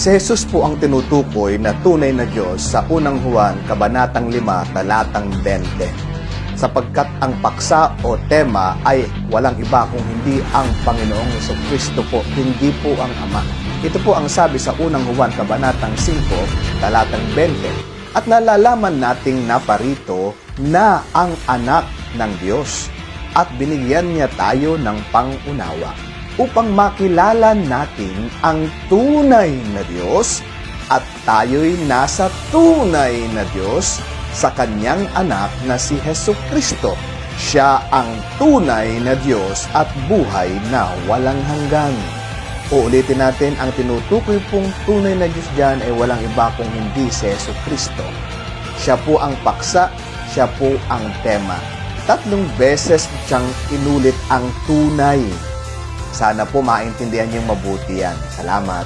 Si Jesus po ang tinutukoy na tunay na Diyos sa unang Juan, Kabanatang 5, Talatang 20. Sapagkat ang paksa o tema ay walang iba kung hindi ang Panginoong Jesucristo po, hindi po ang Ama. Ito po ang sabi sa unang Juan, Kabanatang 5, Talatang 20. At nalalaman nating naparito na ang anak ng Diyos at binigyan niya tayo ng pangunawa upang makilala natin ang tunay na Diyos at tayo'y nasa tunay na Diyos sa kanyang anak na si Jesucristo. Siya ang tunay na Diyos at buhay na walang hanggan. Uulitin natin, ang tinutukoy pong tunay na Diyos dyan ay walang iba kung hindi si Jesucristo. Siya po ang paksa, siya po ang tema. 3 beses siyang inulit ang tunay. Sana po maintindihan niyong mabuti yan. Salamat.